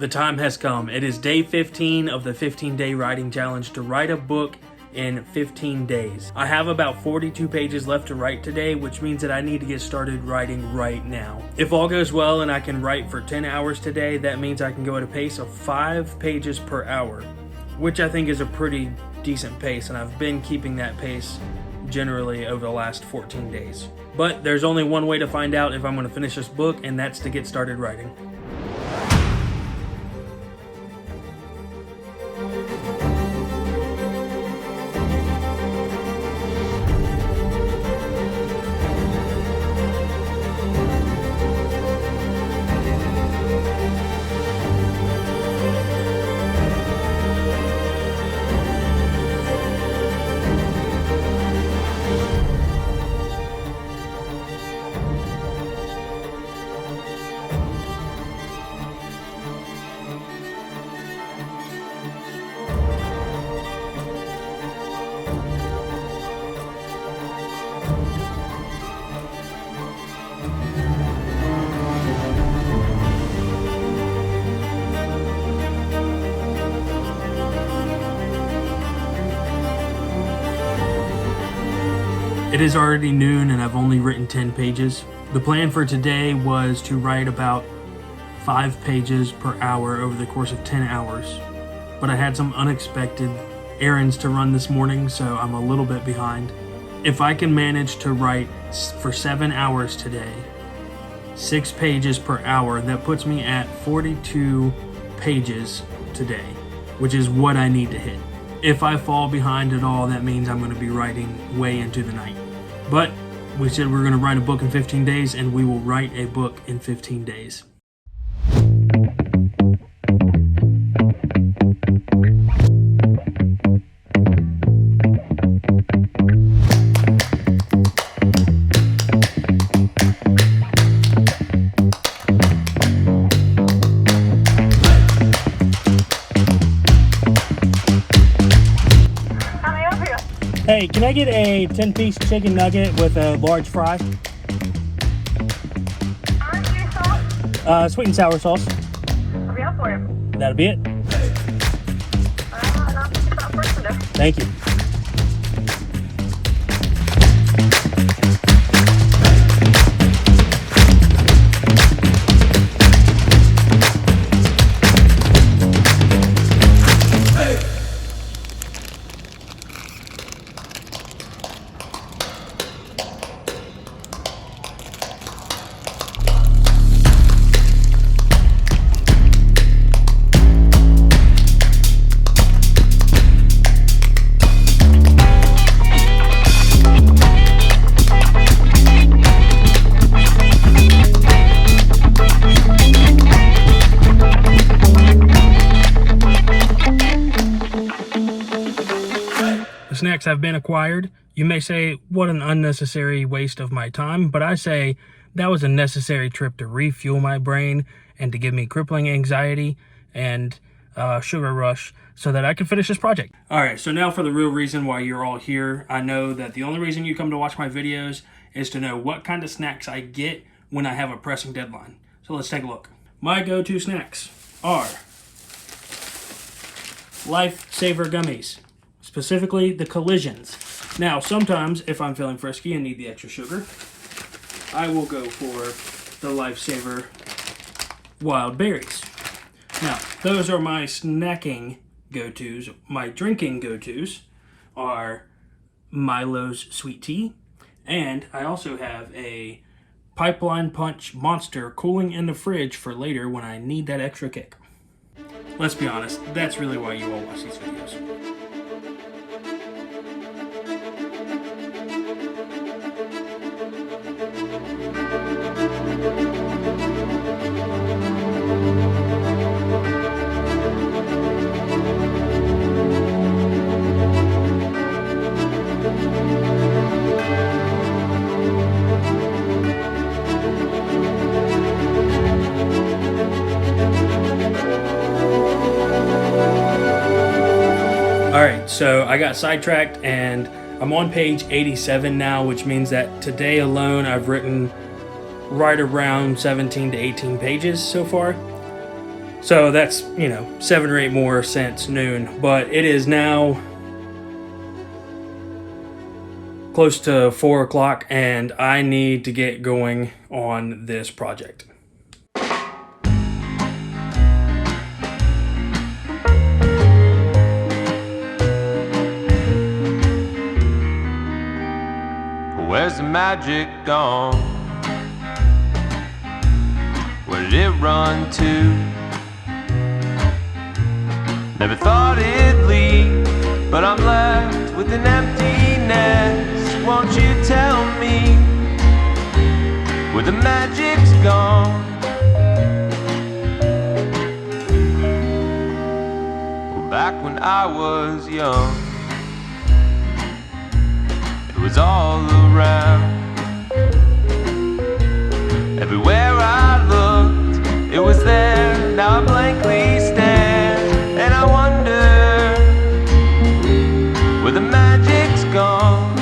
The time has come. It is day 15 of the 15-day writing challenge to write a book in 15 days. I have about 42 pages left to write today, which means that I need to get started writing right now. If all goes well and I can write for 10 hours today, that means I can go at a pace of 5 pages per hour, which I think is a pretty decent pace, and I've been keeping that pace generally over the last 14 days. But there's only one way to find out if I'm going to finish this book, and that's to get started writing. It is already noon and I've only written 10 pages. The plan for today was to write about 5 pages per hour over the course of 10 hours. But I had some unexpected errands to run this morning, so I'm a little bit behind. If I can manage to write for 7 hours today, 6 pages per hour, that puts me at 42 pages today, which is what I need to hit. If I fall behind at all, that means I'm going to be writing way into the night. But we said we're going to write a book in 15 days, and we will write a book in 15 days. Hey, can I get a 10-piece chicken nugget with a large fry? Sweet and sour sauce. I'll be up for you. That'll be it. Thank you. Snacks have been acquired. You may say, what an unnecessary waste of my time, but I say that was a necessary trip to refuel my brain and to give me crippling anxiety and sugar rush so that I can finish this project. All right, so now for the real reason why you're all here. I know that the only reason you come to watch my videos is to know what kind of snacks I get when I have a pressing deadline. So let's take a look. My go-to snacks are Lifesaver gummies. Specifically the collisions. Now, sometimes if I'm feeling frisky and need the extra sugar, I will go for the Lifesaver wild berries. Now, those are my snacking go-tos. My drinking go-tos are Milo's sweet tea, and I also have a Pipeline Punch Monster cooling in the fridge for later when I need that extra kick. Let's be honest, that's really why you all watch these videos. Alright, so I got sidetracked and I'm on page 87 now, which means that today alone I've written right around 17 to 18 pages so far. So that's, 7 or 8 more since noon. But it is now close to 4 o'clock, and I need to get going on this project. Where's the magic gone? Where did it run to? Never thought it'd leave, but I'm left with an emptiness. Won't you tell me where the magic's gone? Well, back when I was young, it was all around. Everywhere I looked, it was there. Now I blankly stare, and I wonder where the magic's gone.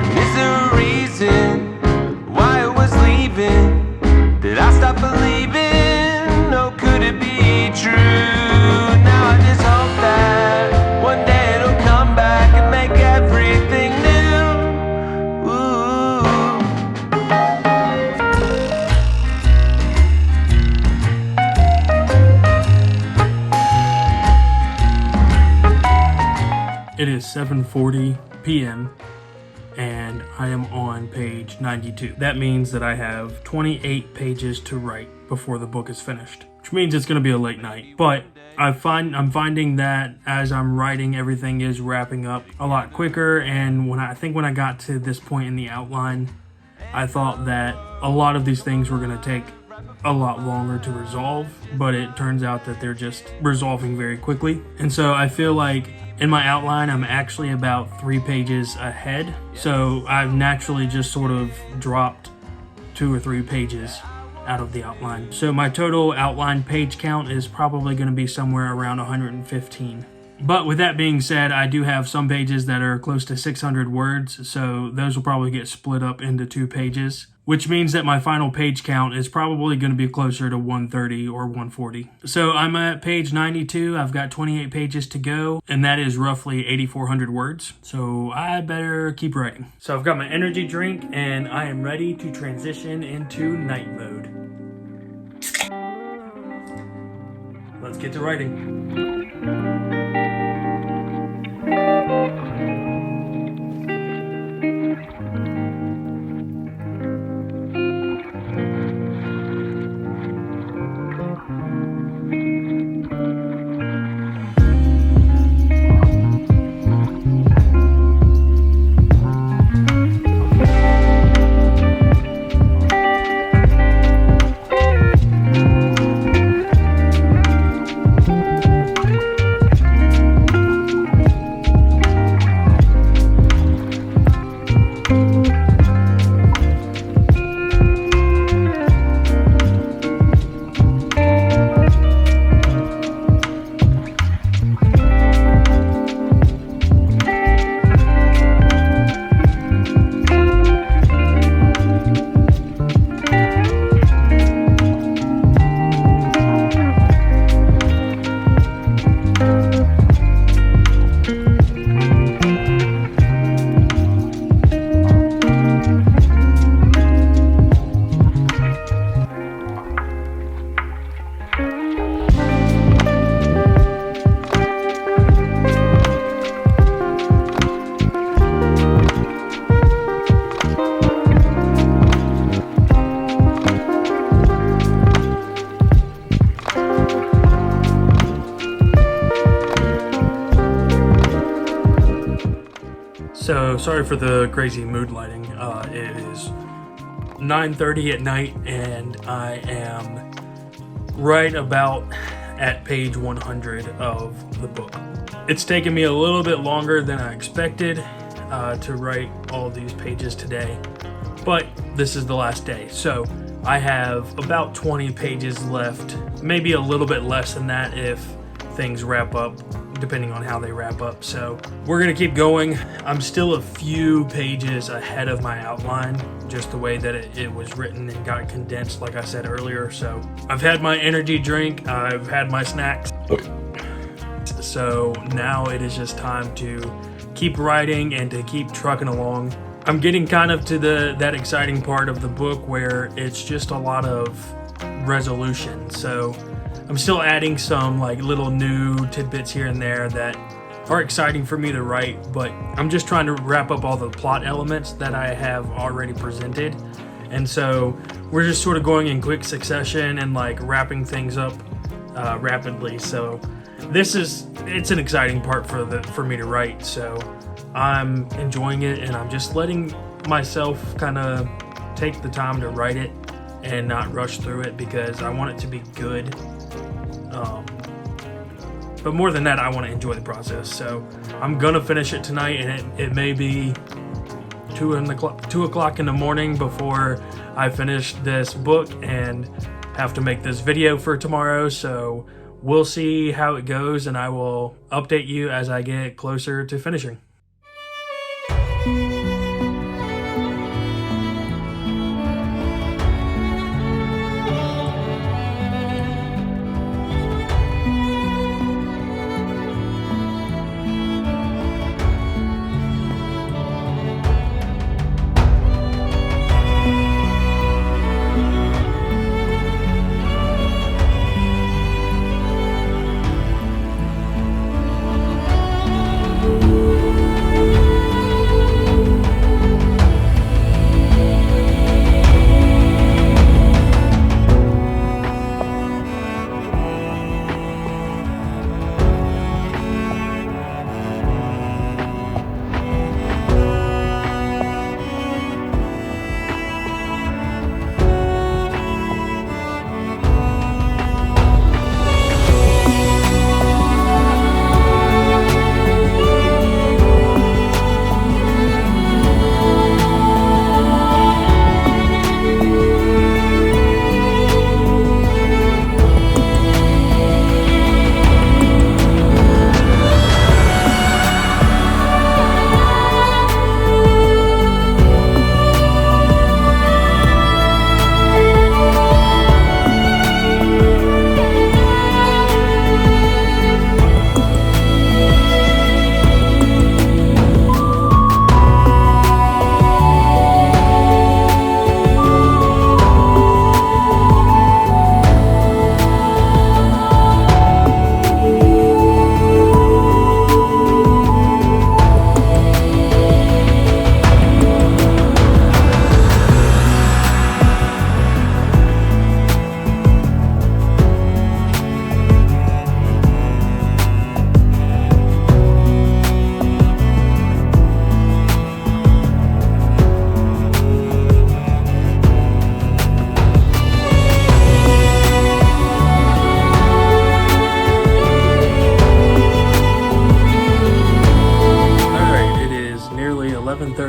And is there a reason why it was leaving? Did I stop believing? Oh, could it be true? Now I just hope that one day it'll come back and make everything new. Ooh. It is 7:40 p.m. and I am on page 92. That means that I have 28 pages to write before the book is finished, which means it's going to be a late night. But I'm finding that as I'm writing, everything is wrapping up a lot quicker. And when I got to this point in the outline, I thought that a lot of these things were going to take a lot longer to resolve, but it turns out that they're just resolving very quickly. And so I feel like in my outline, I'm actually about 3 pages ahead. So I've naturally just sort of dropped 2 or 3 pages out of the outline. So my total outline page count is probably going to be somewhere around 115. But with that being said, I do have some pages that are close to 600 words, so those will probably get split up into 2 pages, which means that my final page count is probably going to be closer to 130 or 140. So I'm at page 92. I've got 28 pages to go, and that is roughly 8,400 words. So I better keep writing. So I've got my energy drink, and I am ready to transition into night mode. Let's get to writing. So sorry for the crazy mood lighting. It is 9:30 at night, and I am right about at page 100 of the book. It's taken me a little bit longer than I expected to write all these pages today, but this is the last day. So I have about 20 pages left, maybe a little bit less than that if things wrap up depending on how they wrap up. So we're gonna keep going. I'm still a few pages ahead of my outline, just the way that it was written and got condensed, like I said earlier. So I've had my energy drink, I've had my snacks. So now it is just time to keep writing and to keep trucking along. I'm getting kind of to that exciting part of the book where it's just a lot of resolution. So I'm still adding some like little new tidbits here and there that are exciting for me to write, but I'm just trying to wrap up all the plot elements that I have already presented. And so we're just sort of going in quick succession and like wrapping things up rapidly. So it's an exciting part for me to write. So I'm enjoying it, and I'm just letting myself kind of take the time to write it and not rush through it, because I want it to be good. But more than that, I want to enjoy the process. So I'm gonna finish it tonight, and it may be 2 o'clock in the morning before I finish this book and have to make this video for tomorrow. So we'll see how it goes, and I will update you as I get closer to finishing.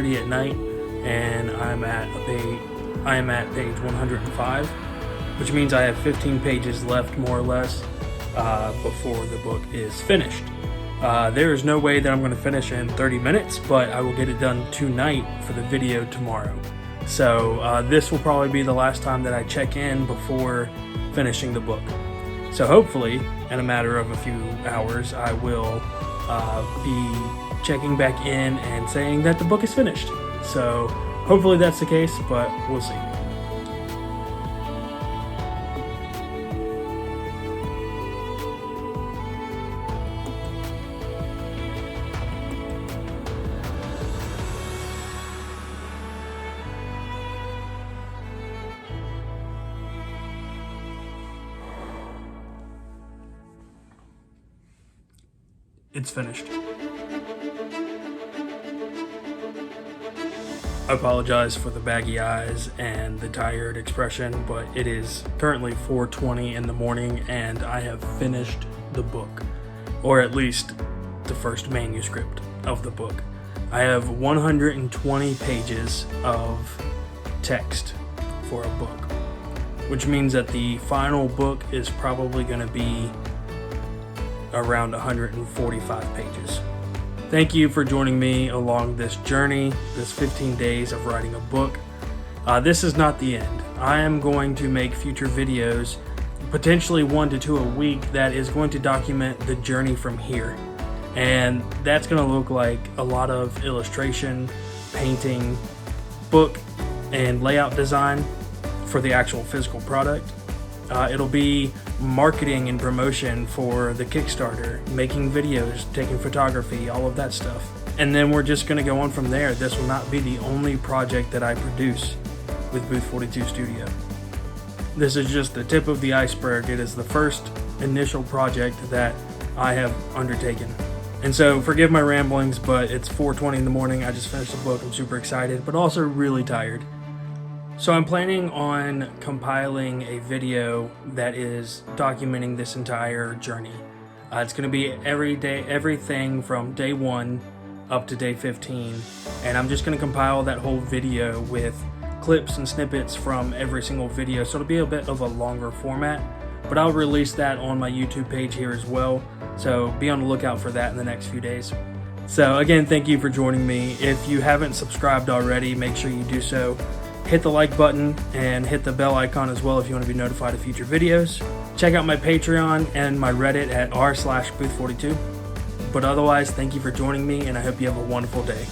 At night, and I am at page 105, which means I have 15 pages left, more or less, before the book is finished. There is no way that I'm going to finish in 30 minutes, but I will get it done tonight for the video tomorrow. So this will probably be the last time that I check in before finishing the book. So hopefully, in a matter of a few hours, I will be checking back in and saying that the book is finished. So hopefully that's the case, but we'll see. It's finished. I apologize for the baggy eyes and the tired expression, but it is currently 4:20 in the morning and I have finished the book, or at least the first manuscript of the book. I have 120 pages of text for a book, which means that the final book is probably going to be around 145 pages. Thank you for joining me along this journey, this 15 days of writing a book. This is not the end. I am going to make future videos, potentially 1 to 2 a week, that is going to document the journey from here. And that's going to look like a lot of illustration, painting, book, and layout design for the actual physical product. It'll be marketing and promotion for the Kickstarter, making videos, taking photography, all of that stuff. And then we're just going to go on from there. This will not be the only project that I produce with Booth 42 Studio. This is just the tip of the iceberg. It is the first initial project that I have undertaken. And so forgive my ramblings, but it's 4:20 in the morning. I just finished the book. I'm super excited, but also really tired. So I'm planning on compiling a video that is documenting this entire journey. It's going to be every day, everything from day 1 up to day 15. And I'm just going to compile that whole video with clips and snippets from every single video. So it'll be a bit of a longer format, but I'll release that on my YouTube page here as well. So be on the lookout for that in the next few days. So again, thank you for joining me. If you haven't subscribed already, make sure you do so. Hit the like button and hit the bell icon as well if you want to be notified of future videos. Check out my Patreon and my Reddit at r/booth42. But otherwise, thank you for joining me, and I hope you have a wonderful day.